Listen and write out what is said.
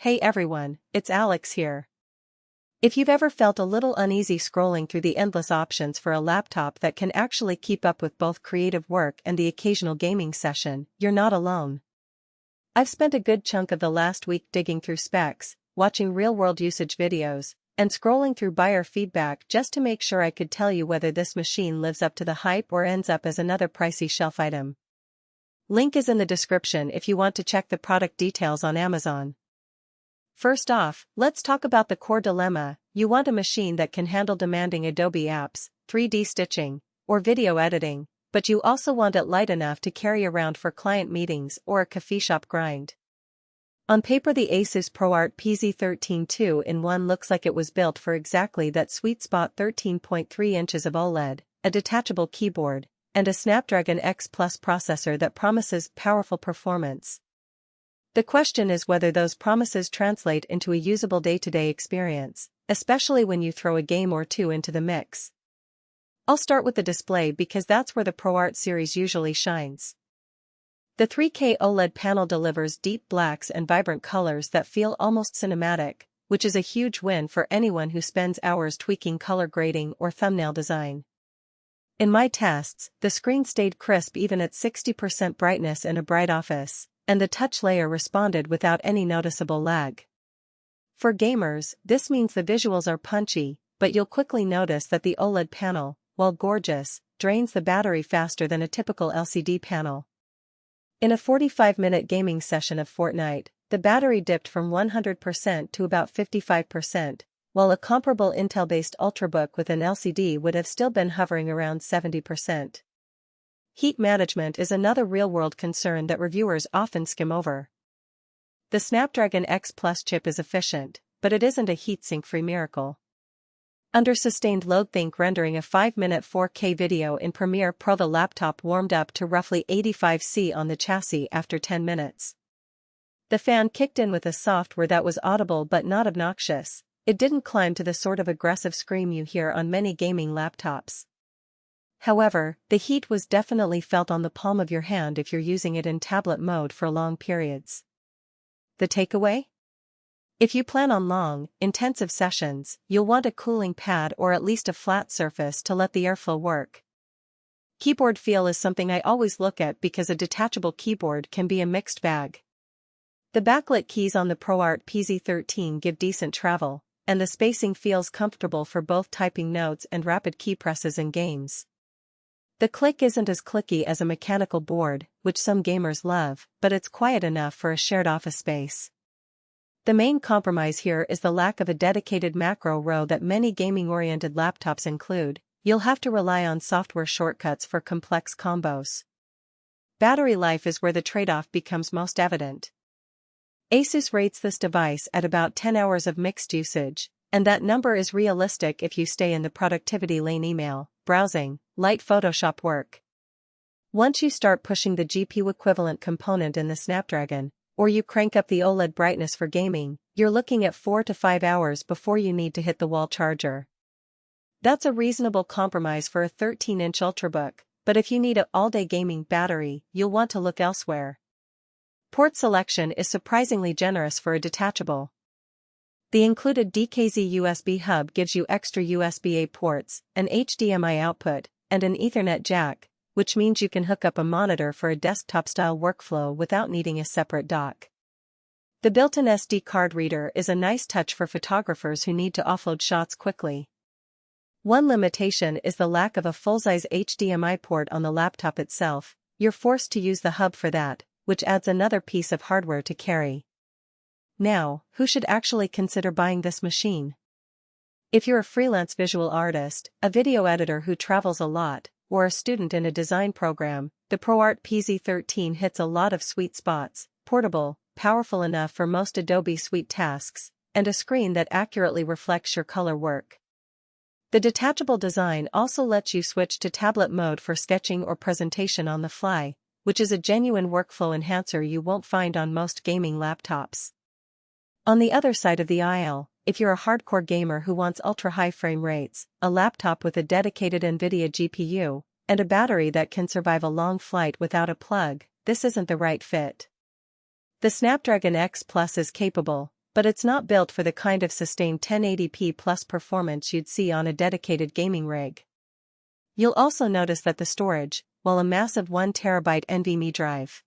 Hey everyone, it's Alex here. If you've ever felt a little uneasy scrolling through the endless options for a laptop that can actually keep up with both creative work and the occasional gaming session, you're not alone. I've spent a good chunk of the last week digging through specs, watching real-world usage videos, and scrolling through buyer feedback just to make sure I could tell you whether this machine lives up to the hype or ends up as another pricey shelf item. Link is in the description if you want to check the product details on Amazon. First off, let's talk about the core dilemma. You want a machine that can handle demanding Adobe apps, 3D stitching, or video editing, but you also want it light enough to carry around for client meetings or a coffee shop grind. On paper, the ASUS ProArt PZ13 2-in-1 looks like it was built for exactly that sweet spot: 13.3 inches of OLED, a detachable keyboard, and a Snapdragon X Plus processor that promises powerful performance. The question is whether those promises translate into a usable day-to-day experience, especially when you throw a game or two into the mix. I'll start with the display because that's where the ProArt series usually shines. The 3K OLED panel delivers deep blacks and vibrant colors that feel almost cinematic, which is a huge win for anyone who spends hours tweaking color grading or thumbnail design. In my tests, the screen stayed crisp even at 60% brightness in a bright office, and the touch layer responded without any noticeable lag. For gamers, this means the visuals are punchy, but you'll quickly notice that the OLED panel, while gorgeous, drains the battery faster than a typical LCD panel. In a 45-minute gaming session of Fortnite, the battery dipped from 100% to about 55%, while a comparable Intel-based Ultrabook with an LCD would have still been hovering around 70%. Heat management is another real-world concern that reviewers often skim over. The Snapdragon X Plus chip is efficient, but it isn't a heatsink-free miracle. Under sustained load, think rendering a 5-minute 4K video in Premiere Pro. The laptop warmed up to roughly 85 degrees on the chassis after 10 minutes. The fan kicked in with a software that was audible but not obnoxious. It didn't climb to the sort of aggressive scream you hear on many gaming laptops. However, the heat was definitely felt on the palm of your hand if you're using it in tablet mode for long periods. The takeaway? If you plan on long, intensive sessions, you'll want a cooling pad or at least a flat surface to let the airflow work. Keyboard feel is something I always look at because a detachable keyboard can be a mixed bag. The backlit keys on the ProArt PZ13 give decent travel, and the spacing feels comfortable for both typing notes and rapid key presses in games. The click isn't as clicky as a mechanical board, which some gamers love, but it's quiet enough for a shared office space. The main compromise here is the lack of a dedicated macro row that many gaming-oriented laptops include. You'll have to rely on software shortcuts for complex combos. Battery life is where the trade-off becomes most evident. ASUS rates this device at about 10 hours of mixed usage, and that number is realistic if you stay in the productivity lane: email, browsing, light Photoshop work. Once you start pushing the GPU equivalent component in the Snapdragon, or you crank up the OLED brightness for gaming, you're looking at 4 to 5 hours before you need to hit the wall charger. That's a reasonable compromise for a 13-inch Ultrabook, but if you need an all-day gaming battery, you'll want to look elsewhere. Port selection is surprisingly generous for a detachable. The included DKZ USB hub gives you extra USB-A ports, an HDMI output, and an Ethernet jack, which means you can hook up a monitor for a desktop-style workflow without needing a separate dock. The built-in SD card reader is a nice touch for photographers who need to offload shots quickly. One limitation is the lack of a full-size HDMI port on the laptop itself. You're forced to use the hub for that, which adds another piece of hardware to carry. Now, who should actually consider buying this machine? If you're a freelance visual artist, a video editor who travels a lot, or a student in a design program, the ProArt PZ13 hits a lot of sweet spots: portable, powerful enough for most Adobe Suite tasks, and a screen that accurately reflects your color work. The detachable design also lets you switch to tablet mode for sketching or presentation on the fly, which is a genuine workflow enhancer you won't find on most gaming laptops. On the other side of the aisle, if you're a hardcore gamer who wants ultra-high frame rates, a laptop with a dedicated NVIDIA GPU, and a battery that can survive a long flight without a plug, this isn't the right fit. The Snapdragon X Plus is capable, but it's not built for the kind of sustained 1080p plus performance you'd see on a dedicated gaming rig. You'll also notice that the storage, while a massive 1TB NVMe drive,